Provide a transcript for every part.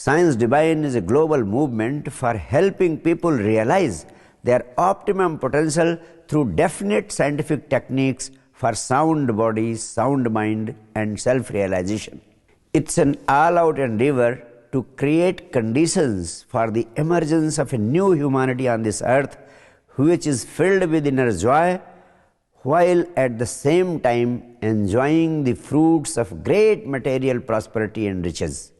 Science Divine is a global movement for helping people realize their optimum potential through definite scientific techniques for sound body, sound mind, and self-realization. It's an all-out endeavor to create conditions for the emergence of a new humanity on this earth, which is filled with inner joy, while at the same time enjoying the fruits of great material prosperity and riches.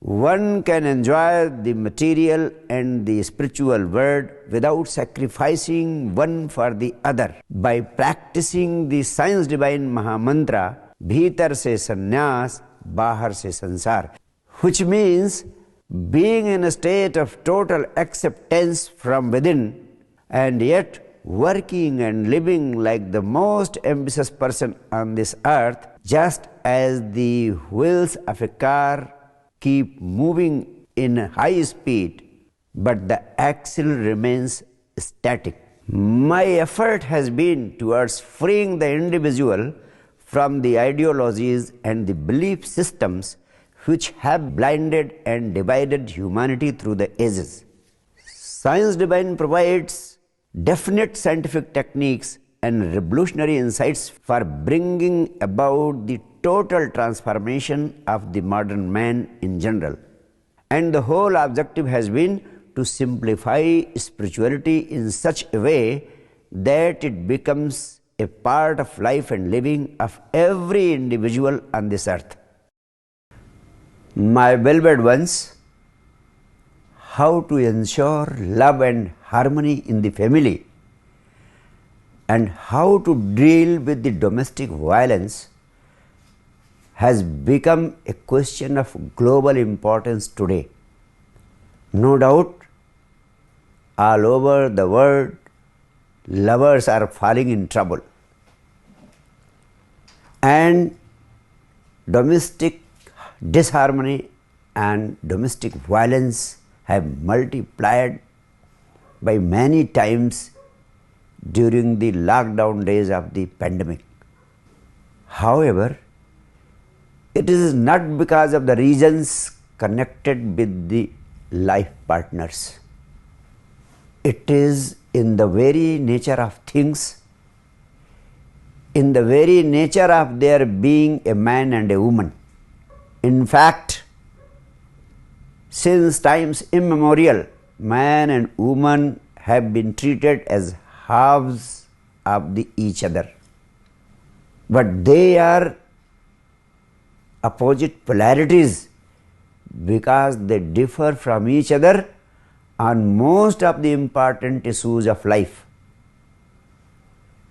One can enjoy the material and the spiritual world without sacrificing one for the other by practicing the Science Divine Mahamantra, Bhitar se sannyas, Bahar se sansar, which means being in a state of total acceptance from within and yet working and living like the most ambitious person on this earth, just as the wheels of a car keep moving in high speed, but the axle remains static. My effort has been towards freeing the individual from the ideologies and the belief systems which have blinded and divided humanity through the ages. Science Divine provides definite scientific techniques and revolutionary insights for bringing about the total transformation of the modern man in general. And the whole objective has been to simplify spirituality in such a way that it becomes a part of life and living of every individual on this earth. My beloved ones, how to ensure love and harmony in the family and how to deal with the domestic violence has become a question of global importance today. No doubt, all over the world, lovers are falling in trouble, and domestic disharmony and domestic violence have multiplied by many times during the lockdown days of the pandemic. However, it is not because of the reasons connected with the life partners. It is in the very nature of things, in the very nature of their being a man and a woman. In fact, since times immemorial, man and woman have been treated as halves of each other. But they are opposite polarities because they differ from each other on most of the important issues of life.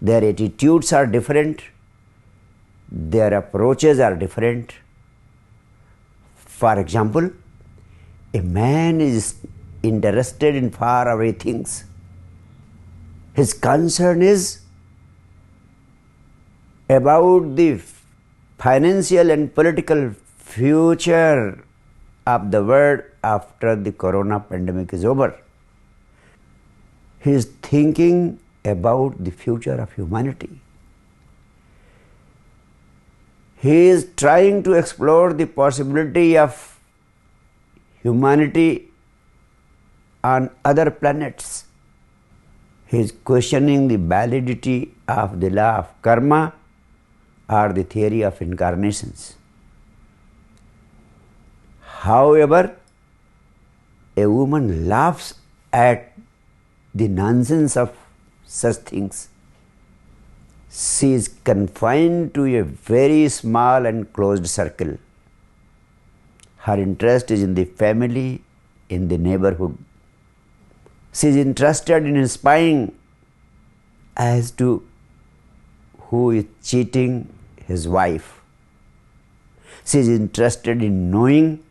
Their attitudes are different, their approaches are different. For example, a man is interested in faraway things. His concern is about the financial and political future of the world after the corona pandemic is over. He is thinking about the future of humanity. He is trying to explore the possibility of humanity on other planets. He is questioning the validity of the law of karma or the theory of incarnations. However, a woman laughs at the nonsense of such things. She is confined to a very small and closed circle. Her interest is in the family, in the neighborhood. She is interested in spying as to who is cheating his wife. She is interested in knowing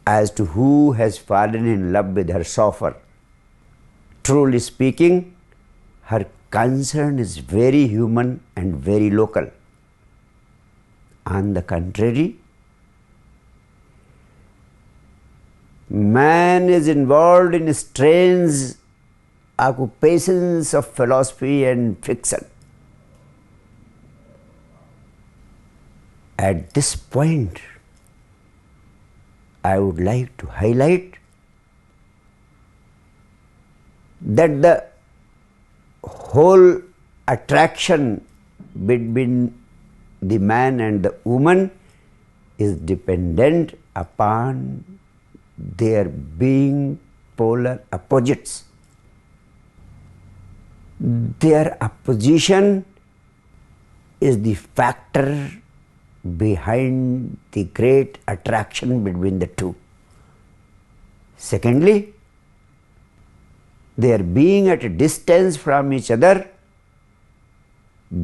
as to who has fallen in love with her chauffeur. Truly speaking, her concern is very human and very local. On the contrary, man is involved in strange occupations of philosophy and fiction. At this point, I would like to highlight that the whole attraction between the man and the woman is dependent upon their being polar opposites. Their opposition is the factor behind the great attraction between the two. Secondly, their being at a distance from each other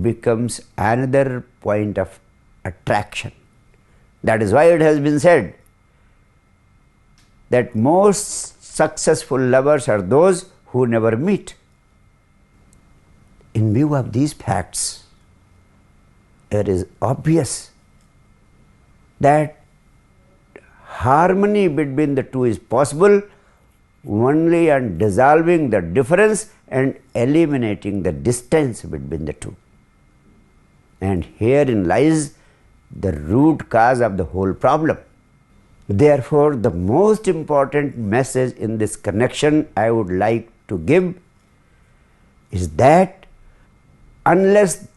becomes another point of attraction. That is why it has been said that most successful lovers are those who never meet. In view of these facts, it is obvious that harmony between the two is possible only on dissolving the difference and eliminating the distance between the two. And herein lies the root cause of the whole problem. Therefore, the most important message in this connection I would like to give is that unless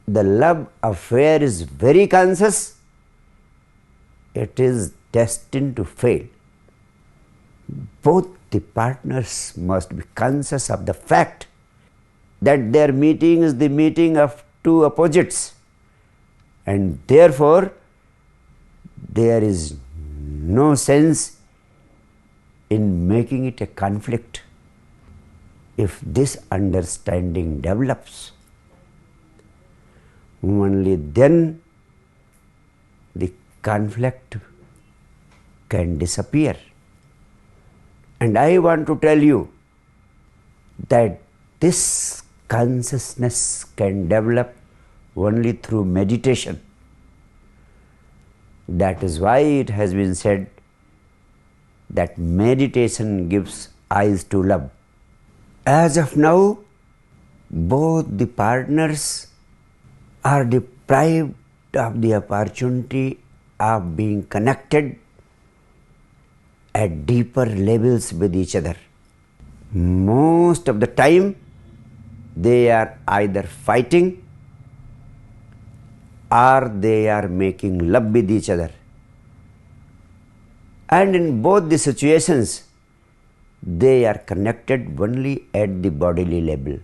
the love affair is very conscious, it is destined to fail. Both the partners must be conscious of the fact that their meeting is the meeting of two opposites, and therefore there is no sense in making it a conflict. If this understanding develops, only then the conflict can disappear. And I want to tell you that this consciousness can develop only through meditation. That is why it has been said that meditation gives eyes to love. As of now, both the partners are deprived of the opportunity of being connected at deeper levels with each other. Most of the time, they are either fighting or they are making love with each other. And in both the situations, they are connected only at the bodily level,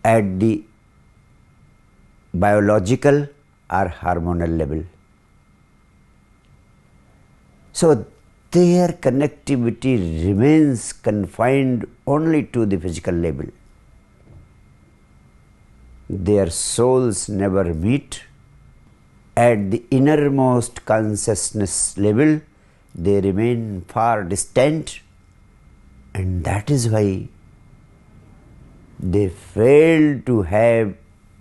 at the biological or hormonal level. So their connectivity remains confined only to the physical level. Their souls never meet. At the innermost consciousness level, they remain far distant, and that is why they fail to have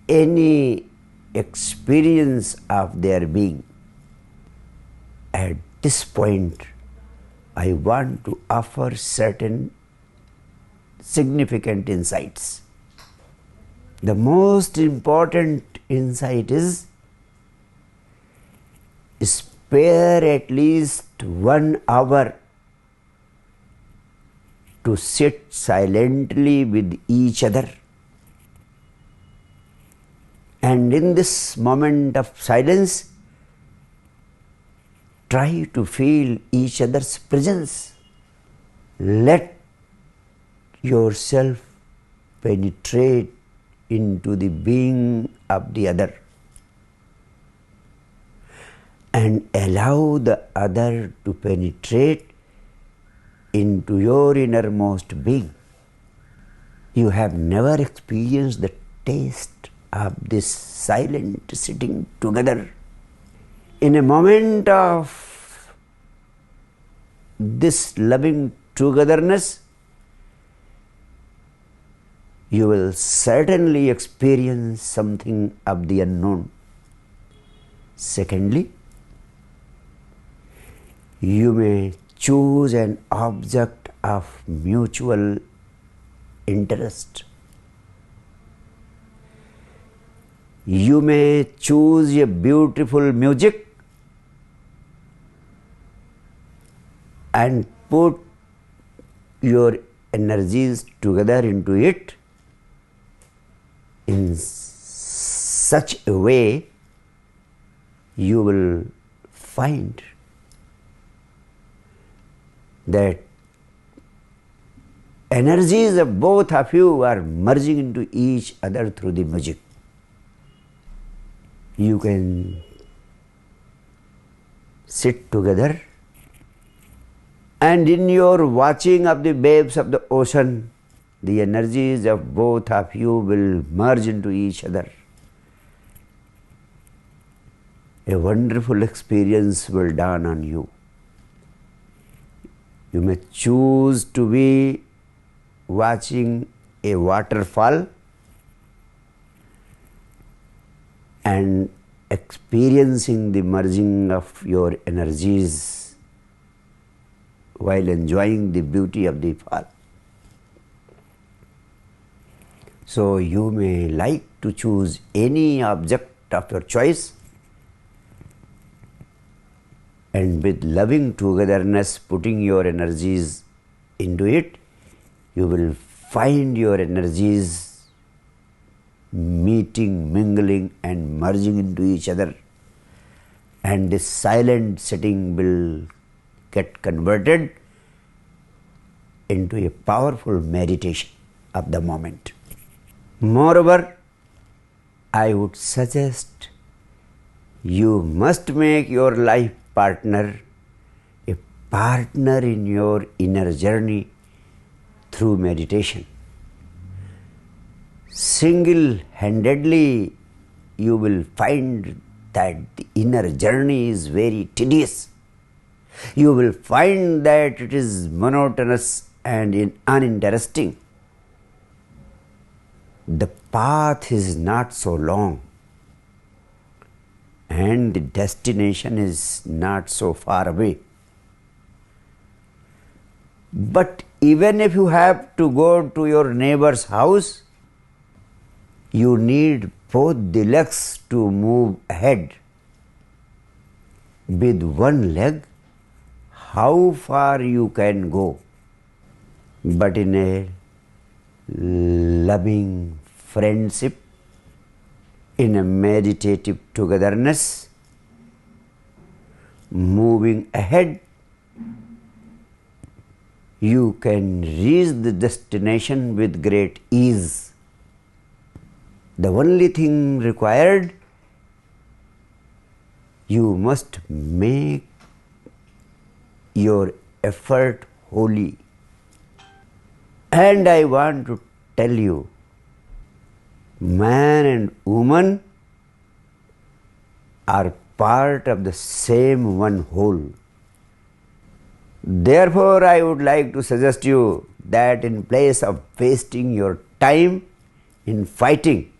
any experience of their being. At this point, I want to offer certain significant insights. The most important insight is spare at least 1 hour to sit silently with each other. And in this moment of silence, try to feel each other's presence. Let yourself penetrate into the being of the other and allow the other to penetrate into your innermost being. You have never experienced the taste of this silent sitting together. In a moment of this loving togetherness, you will certainly experience something of the unknown. Secondly, you may choose an object of mutual interest. You may choose a beautiful music and put your energies together into it in such a way, you will find that energies of both of you are merging into each other through the music. You can sit together and in your watching of the waves of the ocean, the energies of both of you will merge into each other. A wonderful experience will dawn on you. You may choose to be watching a waterfall and experiencing the merging of your energies while enjoying the beauty of the fall. So you may like to choose any object of your choice, and with loving togetherness putting your energies into it, you will find your energies meeting, mingling and merging into each other, and this silent sitting will get converted into a powerful meditation of the moment. Moreover, I would suggest you must make your life partner a partner in your inner journey through meditation. Single-handedly, you will find that the inner journey is very tedious. You will find that it is monotonous and uninteresting. The path is not so long, and the destination is not so far away. But even if you have to go to your neighbor's house, you need both the legs to move ahead. With one leg, how far you can go? But in a loving friendship, in a meditative togetherness, moving ahead, you can reach the destination with great ease. The only thing required, you must make your effort holy. And I want to tell you, man and woman are part of the same one whole. Therefore, I would like to suggest you that in place of wasting your time in fighting,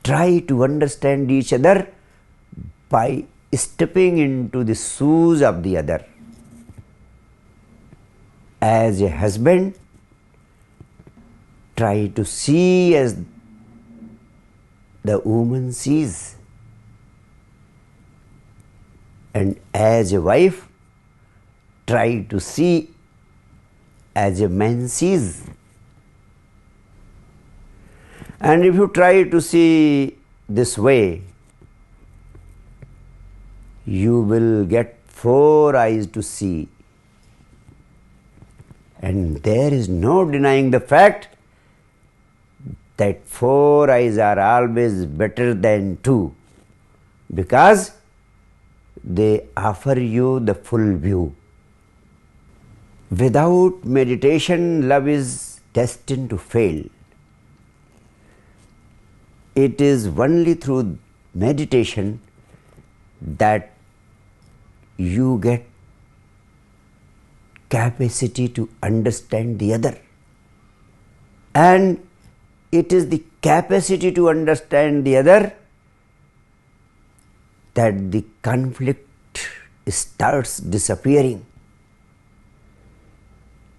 try to understand each other by stepping into the shoes of the other. As a husband, try to see as the woman sees, and as a wife, try to see as a man sees. And if you try to see this way, you will get 4 eyes to see. And there is no denying the fact that 4 eyes are always better than 2, because they offer you the full view. Without meditation, love is destined to fail. It is only through meditation that you get capacity to understand the other. And it is the capacity to understand the other that the conflict starts disappearing.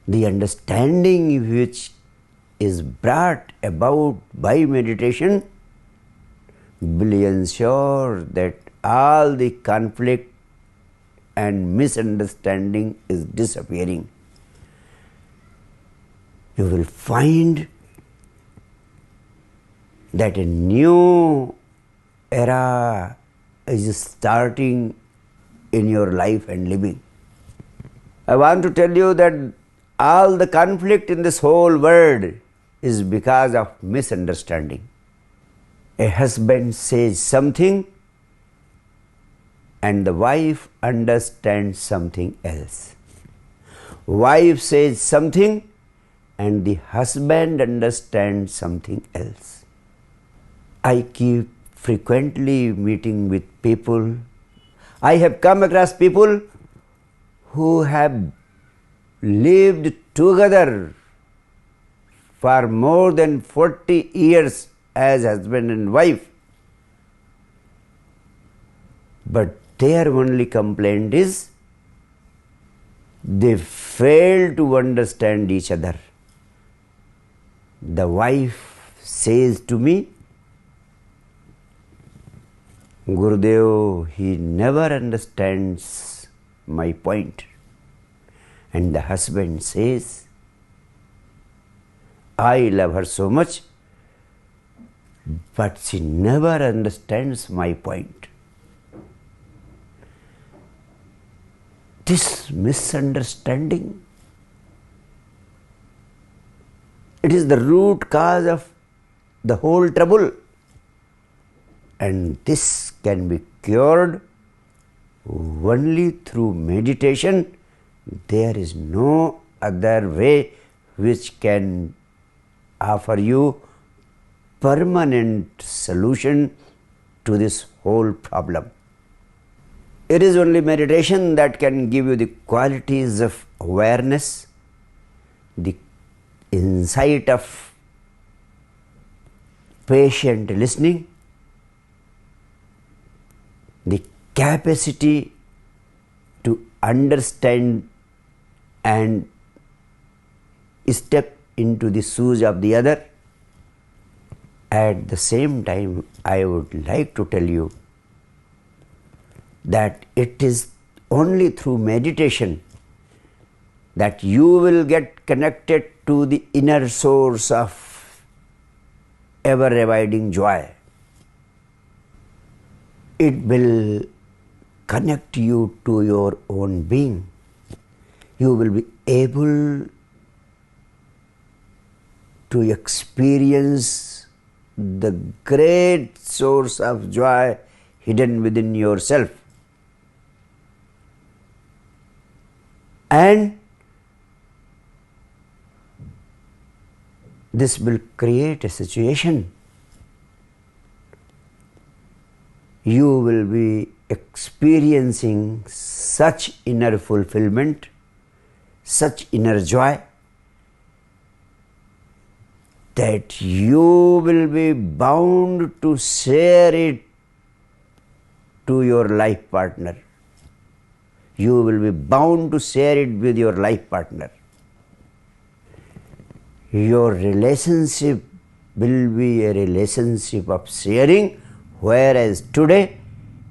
The understanding which is brought about by meditation will ensure that all the conflict and misunderstanding is disappearing. You will find that a new era is starting in your life and living. I want to tell you that all the conflict in this whole world is because of misunderstanding. A husband says something and the wife understands something else. Wife says something and the husband understands something else. I keep frequently meeting with people. I have come across people who have lived together for more than 40 years as husband and wife. But their only complaint is they fail to understand each other. The wife says to me, Gurudev, he never understands my point. And the husband says, I love her so much, but she never understands my point. This misunderstanding, it is the root cause of the whole trouble. And this can be cured only through meditation. There is no other way which can offer you permanent solution to this whole problem. It is only meditation that can give you the qualities of awareness, the insight of patient listening, the capacity to understand and step into the shoes of the other. At the same time, I would like to tell you that it is only through meditation that you will get connected to the inner source of ever-abiding joy. It will connect you to your own being. You will be able to experience the great source of joy hidden within yourself. And this will create a situation. You will be experiencing such inner fulfillment, such inner joy, that you will be bound to share it to your life partner. You will be bound to share it with your life partner. Your relationship will be a relationship of sharing, whereas today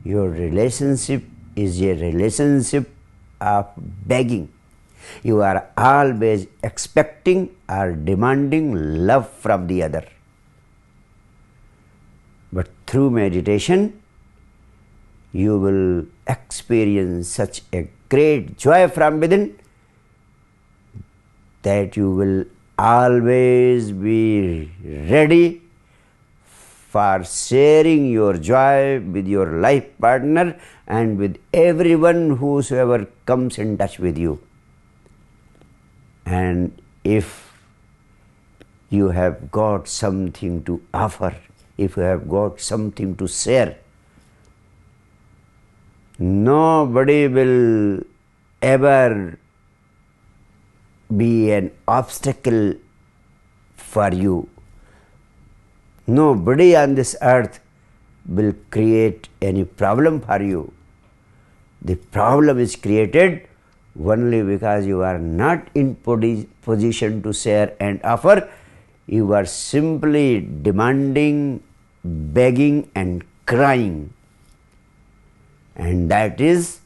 your relationship is a relationship of begging. You are always expecting or demanding love from the other. But through meditation, you will experience such a great joy from within that you will always be ready for sharing your joy with your life partner and with everyone whosoever comes in touch with you. And if you have got something to offer, if you have got something to share, nobody will ever be an obstacle for you. Nobody on this earth will create any problem for you. The problem is created only because you are not in position to share and offer. You are simply demanding, begging and crying. And that is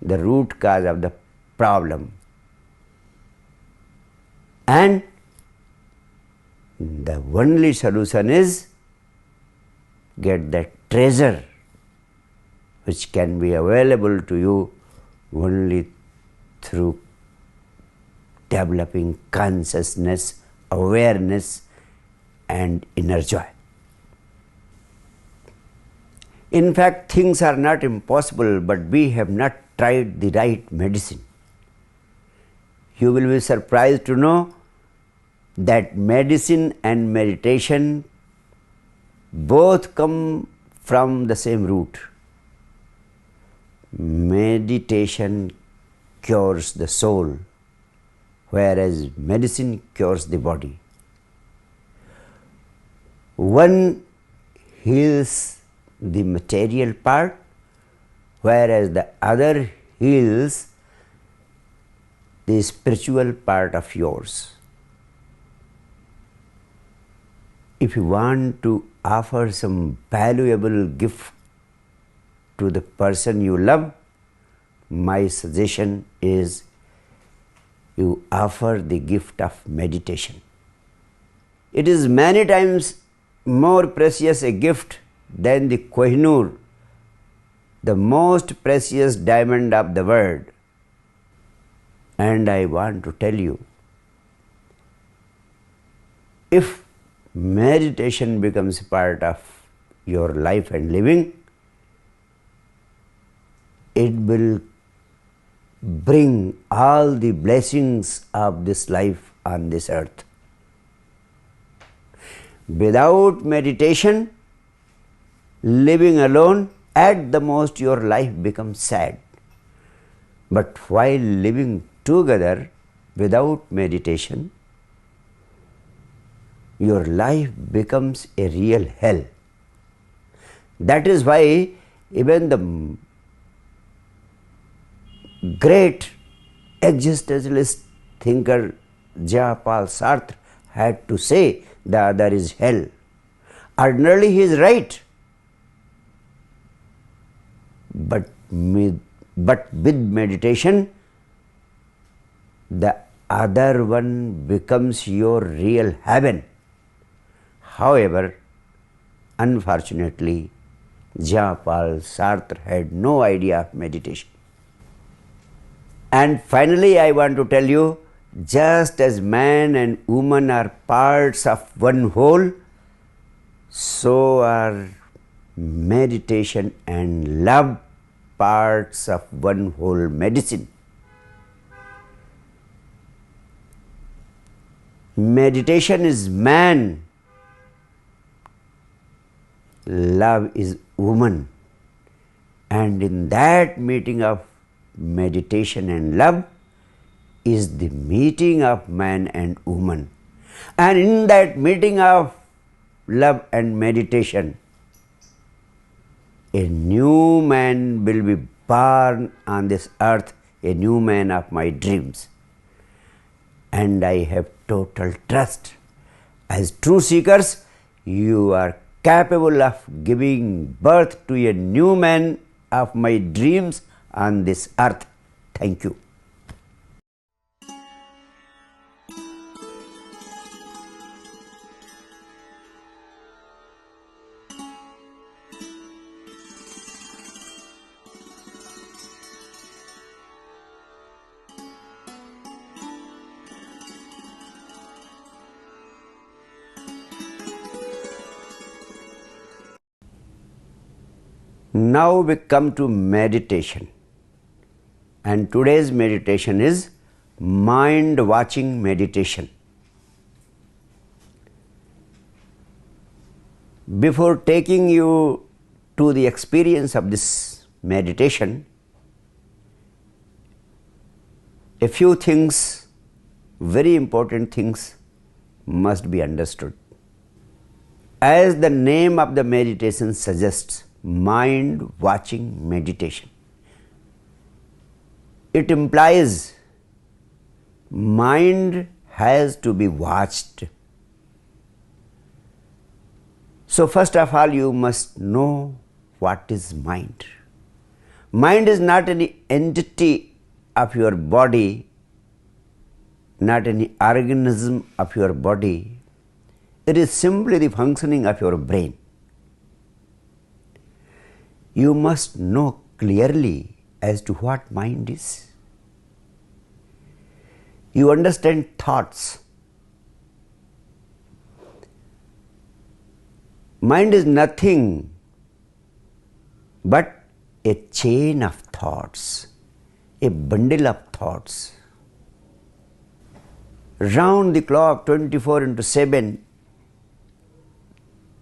the root cause of the problem. And the only solution is get that treasure which can be available to you only through developing consciousness, awareness and inner joy. In fact, things are not impossible, but we have not tried the right medicine. You will be surprised to know that medicine and meditation both come from the same root. Meditation cures the soul, whereas medicine cures the body. One heals the material part, whereas the other heals the spiritual part of yours. If you want to offer some valuable gift to the person you love, my suggestion is you offer the gift of meditation. It is many times more precious a gift than the Kohinoor, the most precious diamond of the world. And I want to tell you, if meditation becomes part of your life and living, it will bring all the blessings of this life on this earth. Without meditation, living alone, at the most your life becomes sad. But while living together without meditation, your life becomes a real hell. That is why even the great existentialist thinker Jean-Paul Sartre had to say the other is hell. Ordinarily he is right. But with meditation, the other one becomes your real heaven. However, unfortunately, Jean-Paul Sartre had no idea of meditation. And finally, I want to tell you, just as man and woman are parts of one whole, so are meditation and love parts of one whole medicine. Meditation is man, love is woman, and in that meeting of meditation and love is the meeting of man and woman. And in that meeting of love and meditation, a new man will be born on this earth, a new man of my dreams. And I have total trust. As true seekers, you are capable of giving birth to a new man of my dreams on this earth. Thank you. Now we come to meditation, and today's meditation is mind watching meditation. Before taking you to the experience of this meditation, a few things, very important things, must be understood. As the name of the meditation suggests, mind watching meditation, it implies mind has to be watched. So first of all, you must know what is mind. Mind is not any entity of your body, not any organism of your body. It is simply the functioning of your brain. You must know clearly as to what mind is. You understand thoughts. Mind is nothing but a chain of thoughts, a bundle of thoughts. Round the clock, 24/7,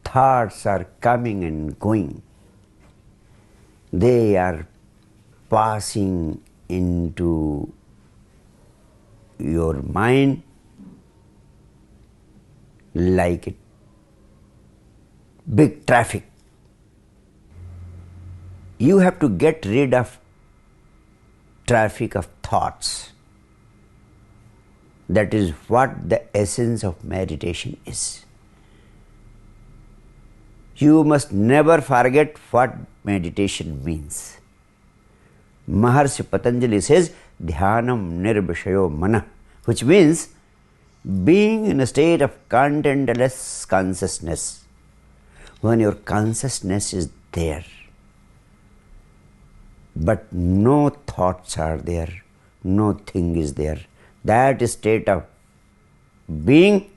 thoughts are coming and going. They are passing into your mind like a big traffic. You have to get rid of traffic of thoughts. That is what the essence of meditation is. You must never forget what meditation means. Maharshi Patanjali says, Dhyanam nirbhishayo mana, which means being in a state of contentless consciousness. When your consciousness is there, but no thoughts are there, no thing is there. That state of being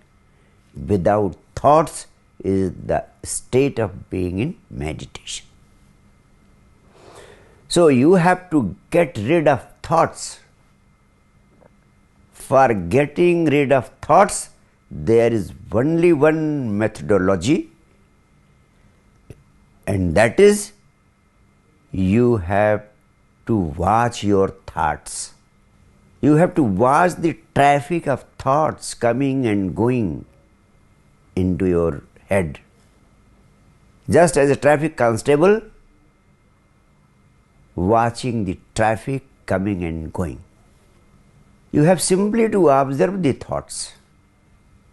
without thoughts is the state of being in meditation. So you have to get rid of thoughts. For getting rid of thoughts, there is only one methodology, and that is you have to watch your thoughts. You have to watch the traffic of thoughts coming and going into your head. Just as a traffic constable watching the traffic coming and going. You have simply to observe the thoughts.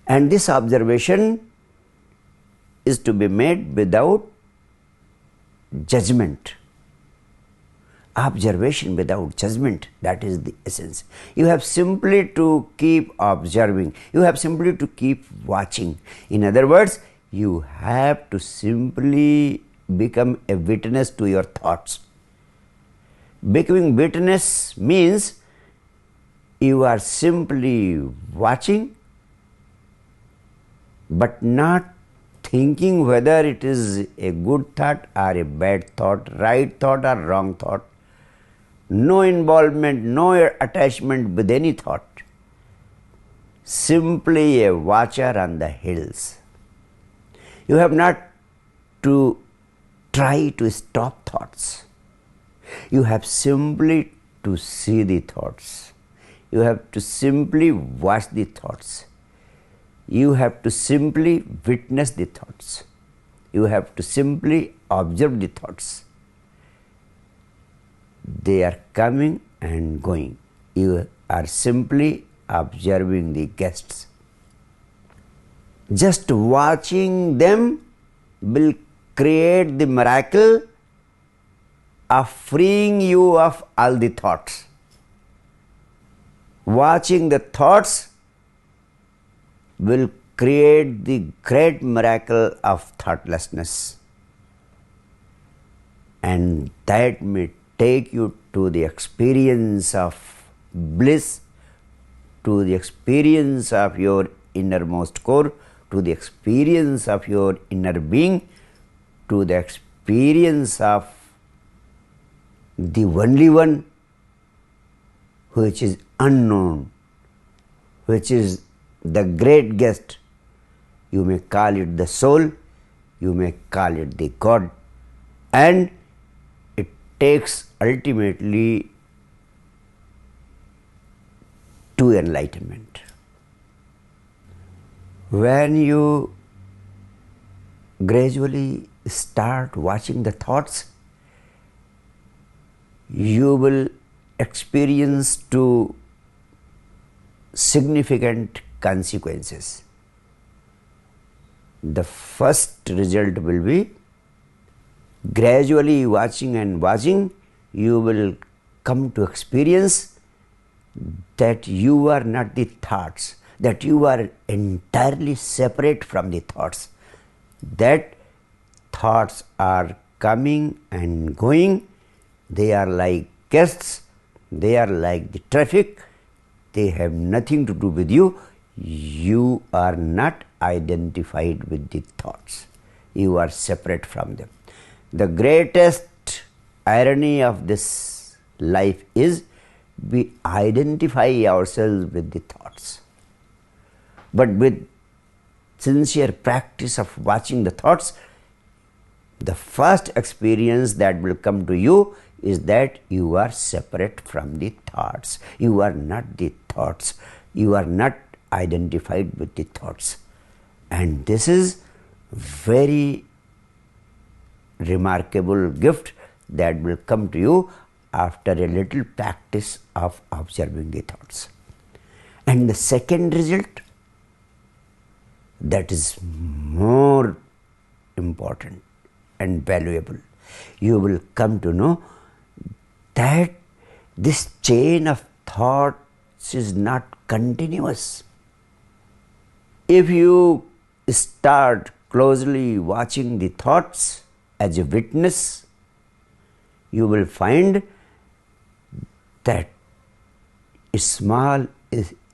And this observation is to be made without judgment. Observation without judgment, that is the essence. You have simply to keep observing. You have simply to keep watching. In other words, you have to simply become a witness to your thoughts. Becoming witness means you are simply watching, but not thinking whether it is a good thought or a bad thought, right thought or wrong thought. No involvement, no attachment with any thought. Simply a watcher on the hills. You have not to try to stop thoughts. You have simply to see the thoughts. You have to simply watch the thoughts. You have to simply witness the thoughts. You have to simply observe the thoughts. They are coming and going. You are simply observing the guests. Just watching them will create the miracle of freeing you of all the thoughts. Watching the thoughts will create the great miracle of thoughtlessness. And that may take you to the experience of bliss, to the experience of your innermost core, to the experience of your inner being, to the experience of the only one which is unknown, which is the great guest. You may call it the soul, you may call it the God, and it takes ultimately to enlightenment. When you gradually start watching the thoughts, you will experience two significant consequences. The first result will be gradually watching and watching, you will come to experience that you are not the thoughts, that you are entirely separate from the thoughts, that thoughts are coming and going, they are like guests, they are like the traffic, they have nothing to do with you. You are not identified with the thoughts, you are separate from them. The greatest irony of this life is we identify ourselves with the thoughts. But with sincere practice of watching the thoughts, the first experience that will come to you is that you are separate from the thoughts. You are not the thoughts. You are not identified with the thoughts. And this is very remarkable gift that will come to you after a little practice of observing the thoughts. And the second result, that is more important and valuable, you will come to know that this chain of thoughts is not continuous. If you start closely watching the thoughts as a witness, you will find that small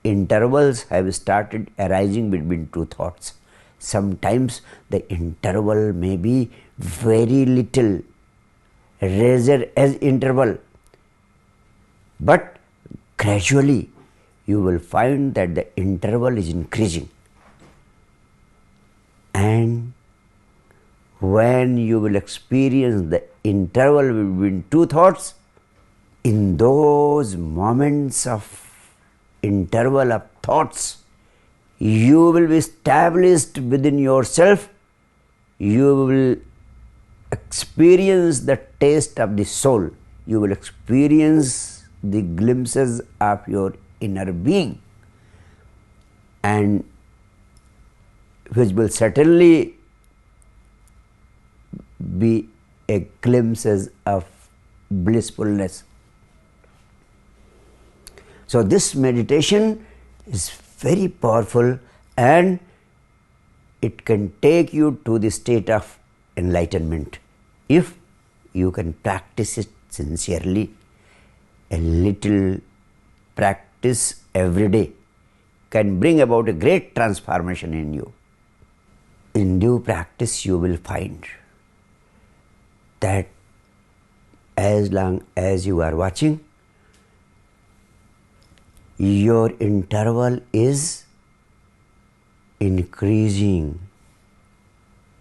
intervals have started arising between two thoughts. Sometimes the interval may be very little, razor as interval, but gradually you will find that the interval is increasing. And when you will experience the interval between two thoughts, in those moments of interval of thoughts, you will be established within yourself, you will experience the taste of the soul, you will experience the glimpses of your inner being, and which will certainly be a glimpses of blissfulness. So this meditation is very powerful and it can take you to the state of enlightenment if you can practice it sincerely. A little practice every day can bring about a great transformation in you. In due practice, you will find that as long as you are watching, your interval is increasing.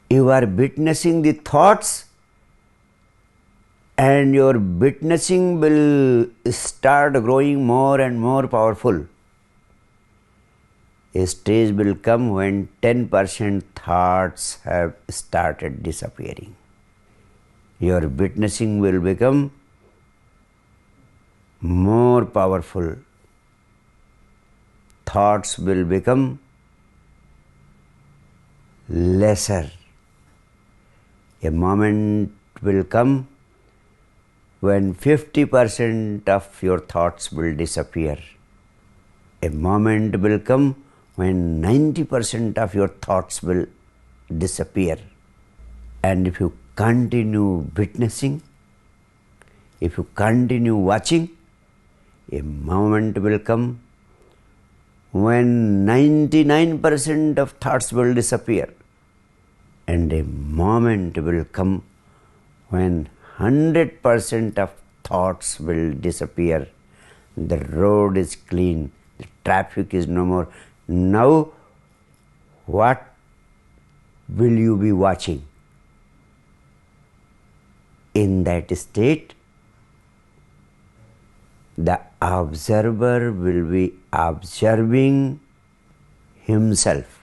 You are witnessing the thoughts, and your witnessing will start growing more and more powerful. A stage will come when 10% thoughts have started disappearing. Your witnessing will become more powerful. Thoughts will become lesser. A moment will come when 50% of your thoughts will disappear. A moment will come when 90% of your thoughts will disappear. And if you continue witnessing, if you continue watching, a moment will come when 99% of thoughts will disappear, and a moment will come when 100% of thoughts will disappear. The road is clean, the traffic is no more. Now, what will you be watching? In that state, the observer will be observing himself.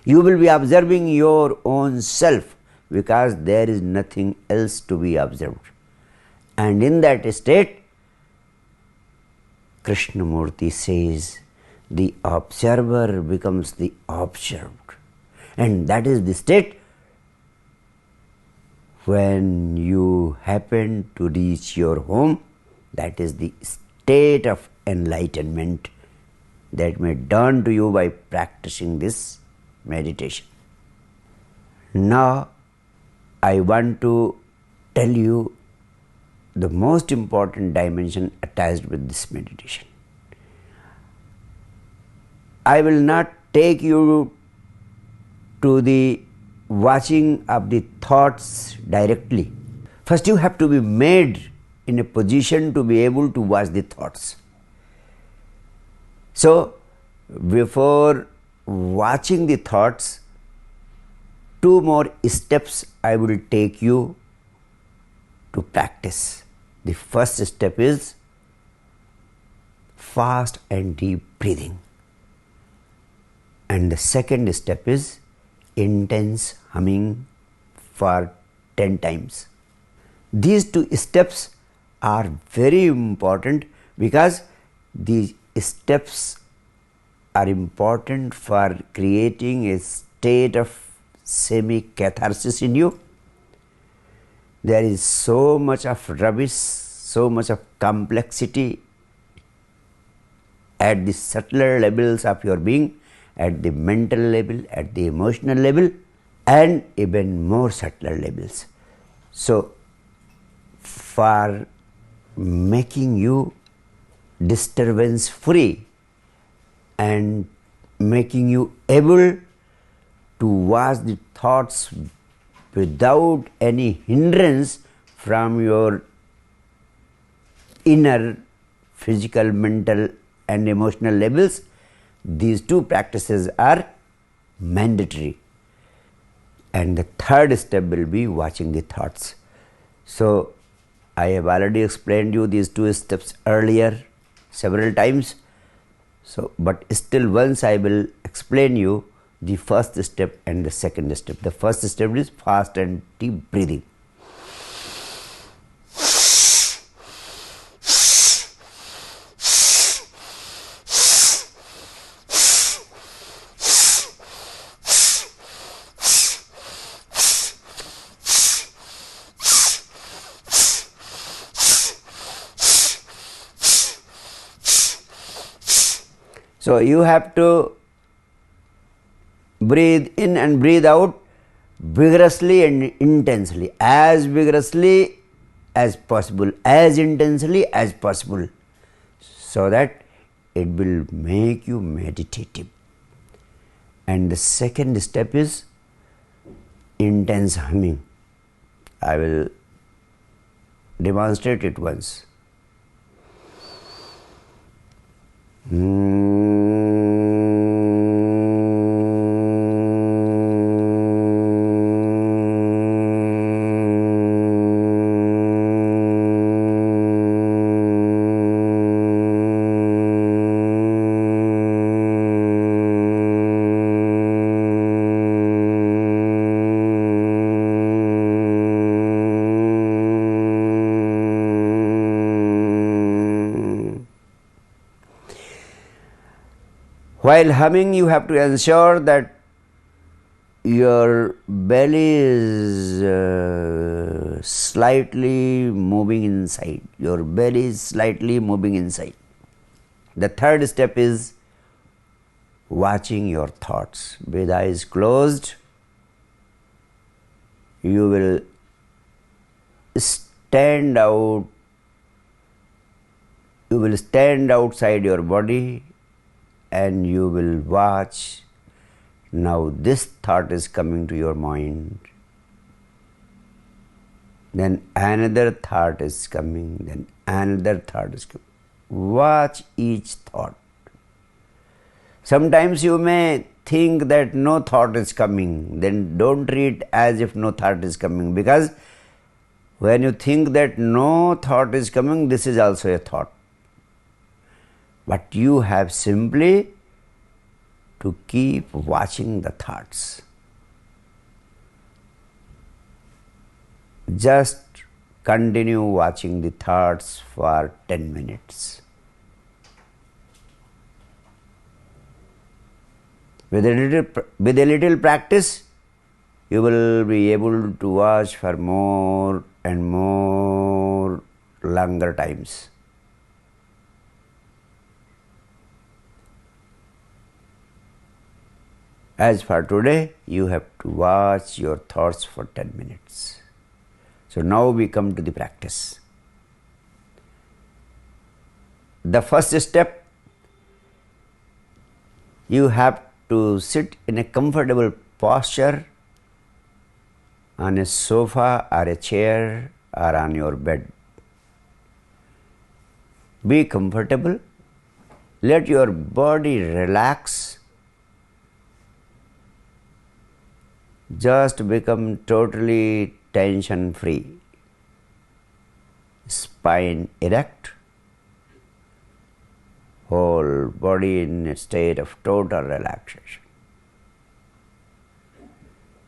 You will be observing your own self because there is nothing else to be observed. And in that state, Krishnamurti says, the observer becomes the observed. And that is the state when you happen to reach your home, that is the state of enlightenment that may dawn to you by practicing this meditation. Now, I want to tell you the most important dimension attached with this meditation. I will not take you to the watching of the thoughts directly. First, you have to be made in a position to be able to watch the thoughts. So, before watching the thoughts, two more steps I will take you to practice. The first step is fast and deep breathing. And the second step is intense humming for 10 times. These two steps are very important because these steps are important for creating a state of semi-catharsis in you. There is so much of rubbish, so much of complexity at the subtler levels of your being, at the mental level, at the emotional level, and even more subtler levels. So, for making you disturbance free and making you able to watch the thoughts without any hindrance from your inner physical, mental and emotional levels, these two practices are mandatory. And the third step will be watching the thoughts. So, I have already explained you these two steps earlier several times. So, but still once I will explain you the first step and the second step. The first step is fast and deep breathing. So, you have to breathe in and breathe out vigorously and intensely, as vigorously as possible, as intensely as possible, so that it will make you meditative. And the second step is intense humming. I will demonstrate it once. While humming, you have to ensure that your belly is slightly moving inside. Your belly is slightly moving inside. The third step is watching your thoughts. With eyes closed, you will stand outside your body and you will watch. Now this thought is coming to your mind, then another thought is coming, then another thought is coming. Watch each thought. Sometimes you may think that no thought is coming, then don't treat as if no thought is coming, because when you think that no thought is coming, this is also a thought. But you have simply to keep watching the thoughts. Just continue watching the thoughts for 10 minutes. With a little practice, you will be able to watch for more and more longer times. As for today, you have to watch your thoughts for 10 minutes. So now we come to the practice. The first step, you have to sit in a comfortable posture on a sofa or a chair or on your bed. Be comfortable. Let your body relax. Just become totally tension free. Spine erect. Whole body in a state of total relaxation.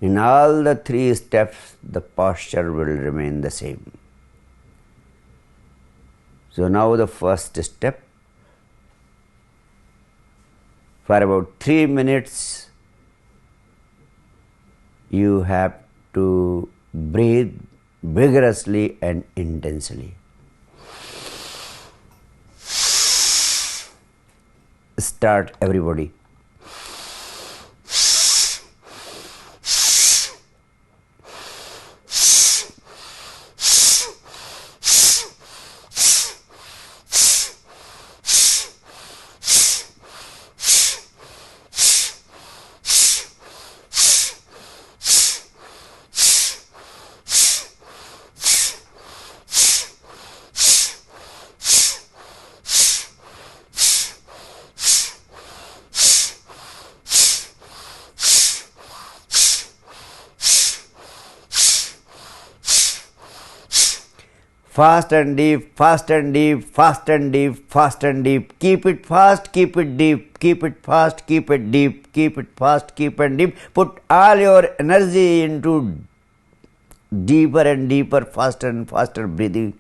In all the three steps, the posture will remain the same. So now the first step, for about 3 minutes, you have to breathe vigorously and intensely. Start, everybody. Fast and deep, fast and deep, fast and deep, fast and deep. Keep it fast, keep it deep, keep it fast, keep it deep, keep it fast, keep it deep. Put all your energy into deeper and deeper, faster and faster breathing.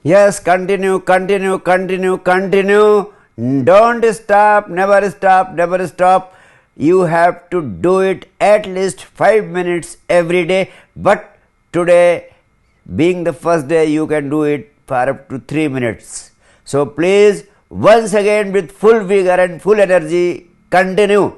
Yes, continue, continue, continue, continue. Don't stop, never stop, never stop. You have to do it at least 5 minutes every day. But today, being the first day, you can do it for up to 3 minutes. So please, once again with full vigor and full energy, continue.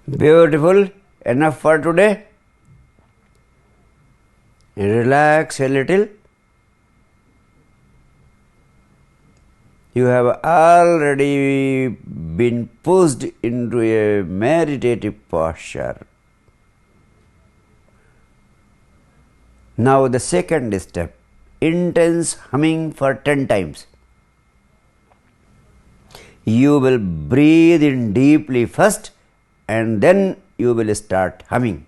Beautiful. Enough for today. Relax a little. You have already been pushed into a meditative posture. Now the second step, intense humming for 10 times. You will breathe in deeply first and then you will start humming.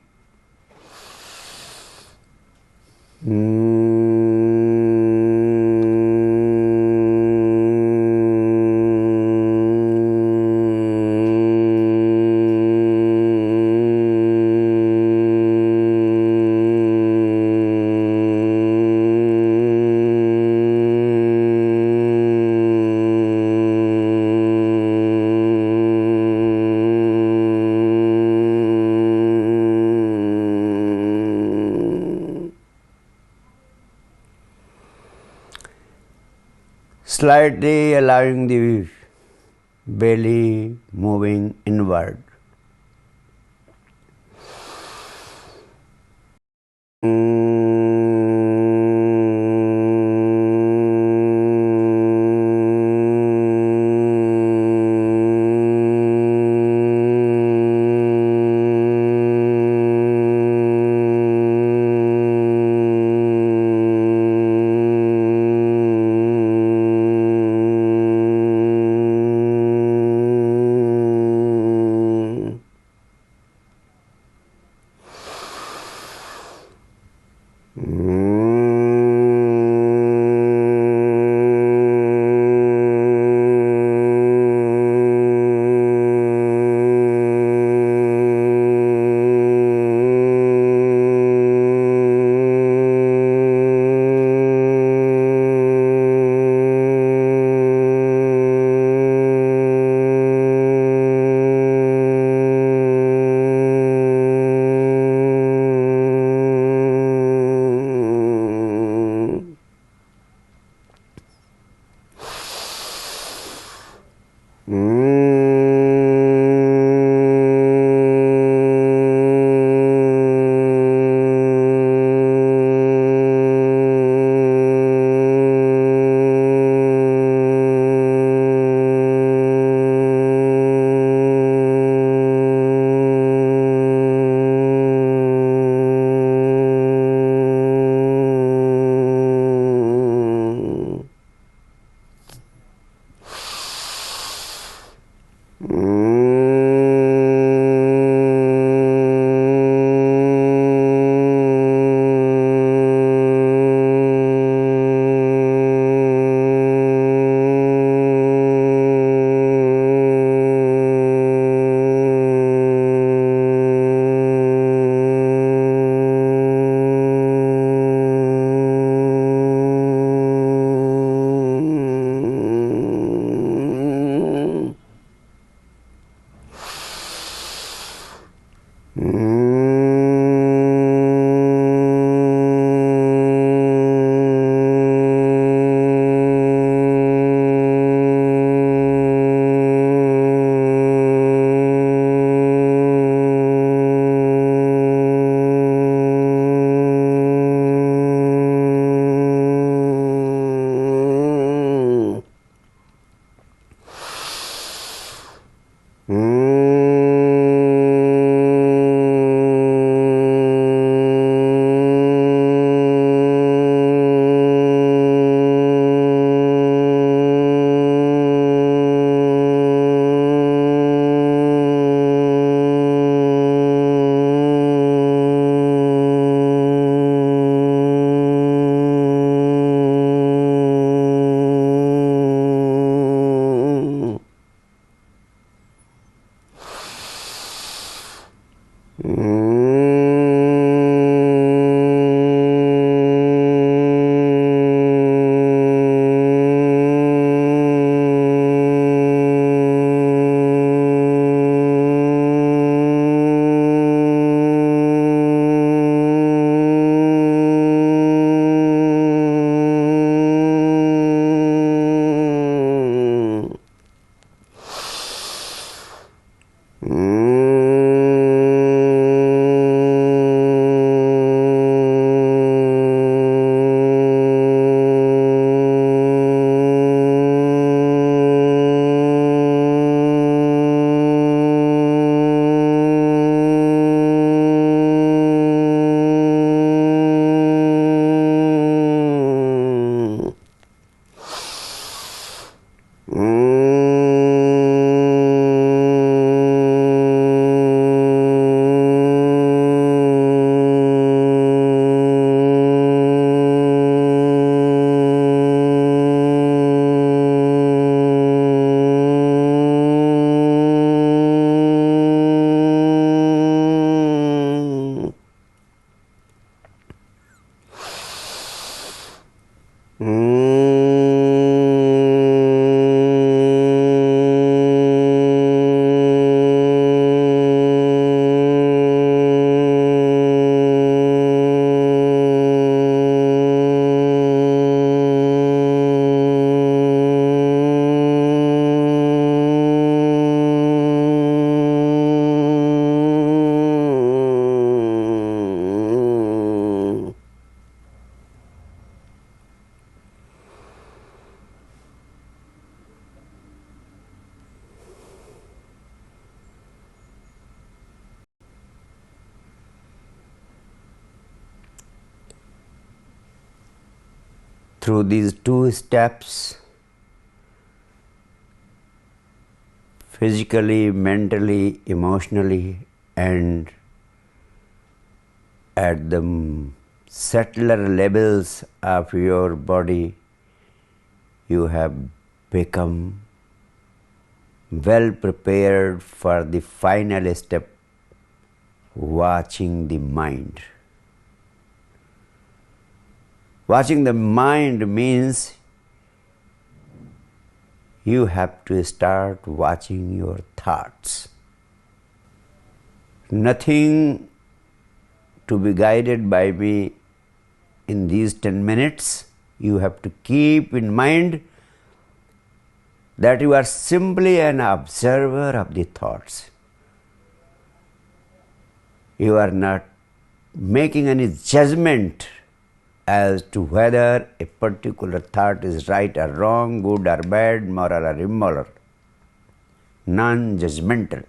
Slightly allowing the belly moving inward. through these two steps, physically, mentally, emotionally, and at the subtler levels of your body, you have become well prepared for the final step, watching the mind. Watching the mind means you have to start watching your thoughts. Nothing to be guided by me in these 10 minutes. You have to keep in mind that you are simply an observer of the thoughts. You are not making any judgment as to whether a particular thought is right or wrong, good or bad, moral or immoral. Non-judgmental.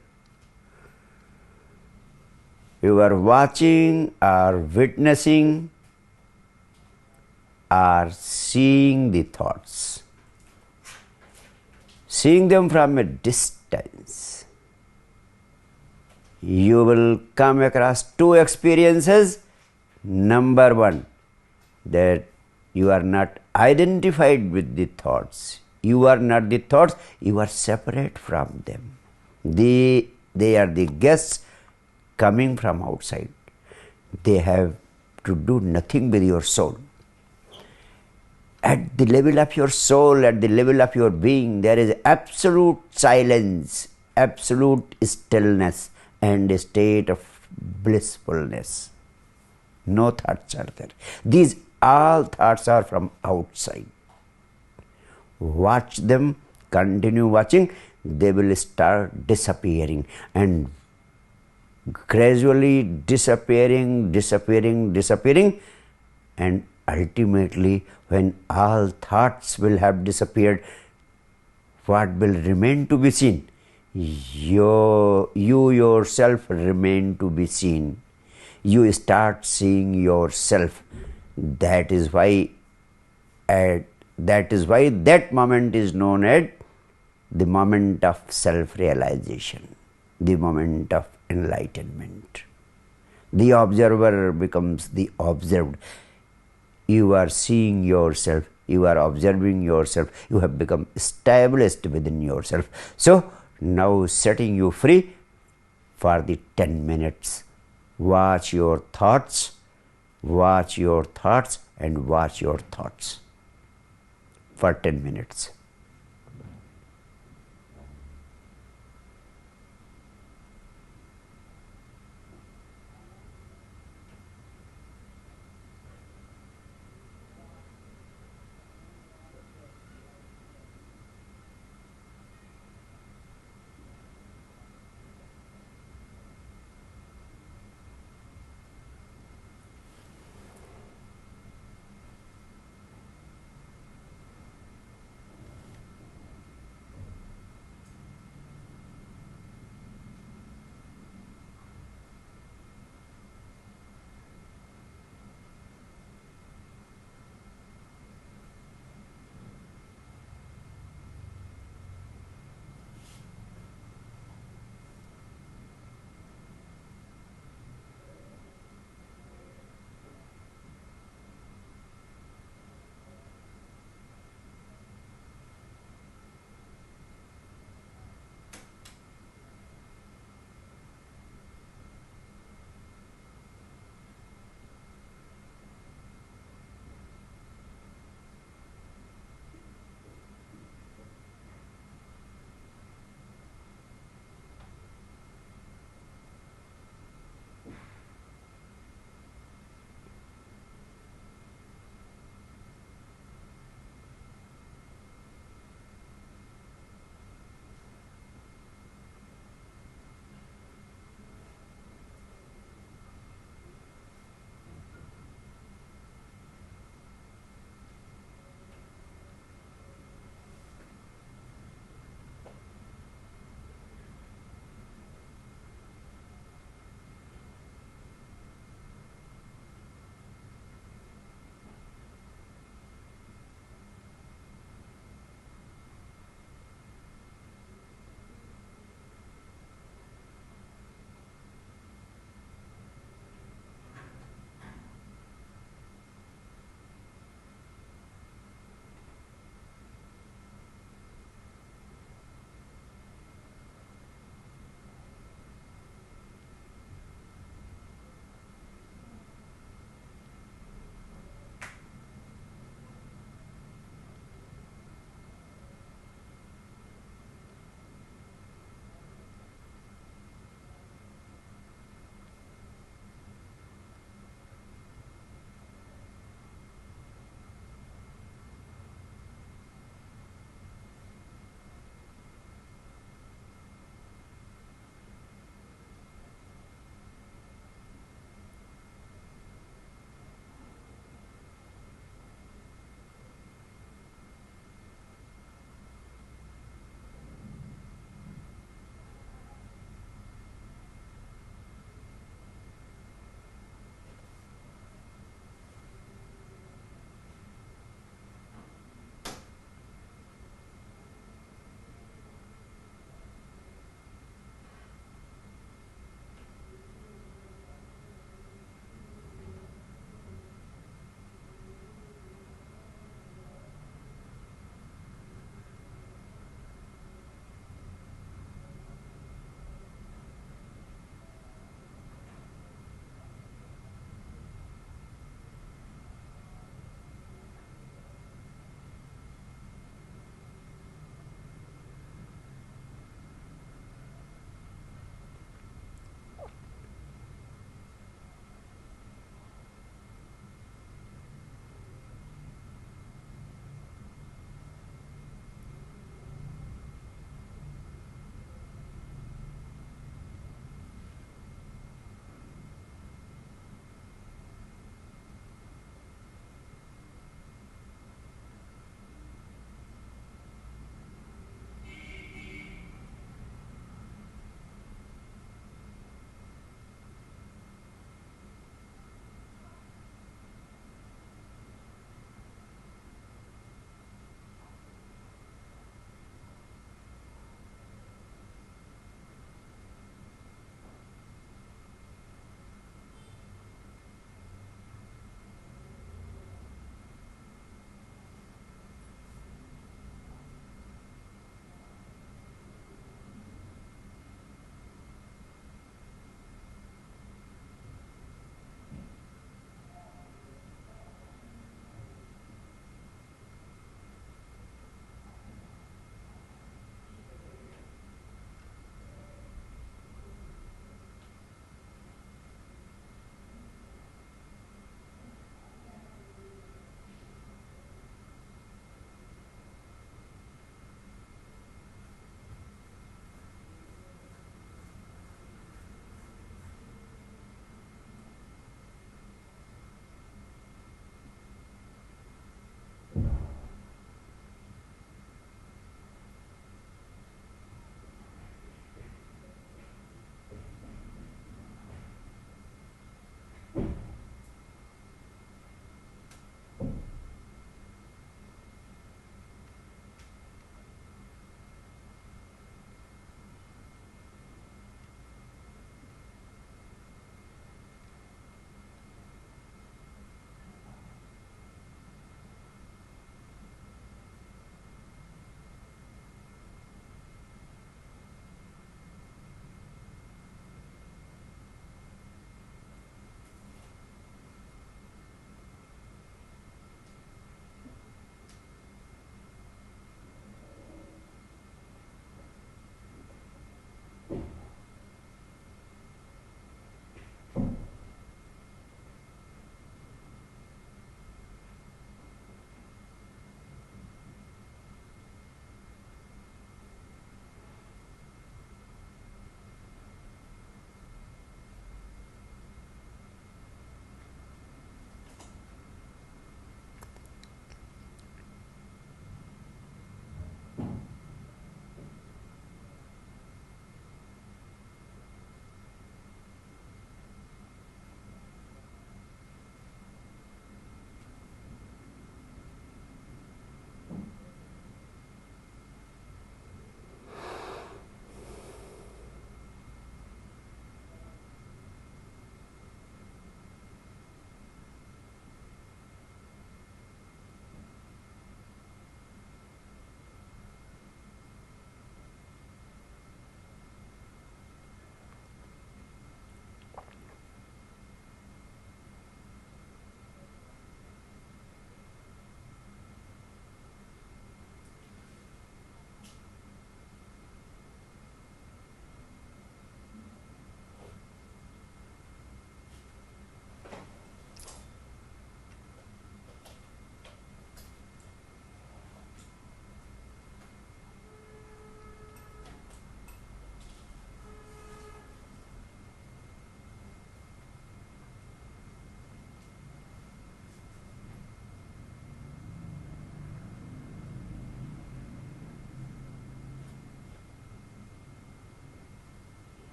You are watching or witnessing or seeing the thoughts. Seeing them from a distance. You will come across two experiences. Number one, that you are not identified with the thoughts. You are not the thoughts, you are separate from them. They are the guests coming from outside. They have to do nothing with your soul. At the level of your soul, at the level of your being, there is absolute silence, absolute stillness, and a state of blissfulness. No thoughts are there. These all thoughts are from outside. Watch them, continue watching, they will start disappearing and gradually disappearing, and ultimately when all thoughts will have disappeared, what will remain to be seen? You yourself remain to be seen. You start seeing yourself. That is why that moment is known as the moment of self-realization, the moment of enlightenment. The observer becomes the observed. You are seeing yourself, you are observing yourself, you have become established within yourself. So now setting you free for the 10 minutes. Watch your thoughts, watch your thoughts, and watch your thoughts for 10 minutes.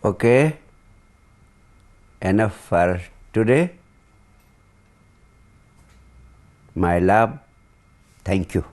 Okay, enough for today. My love, thank you.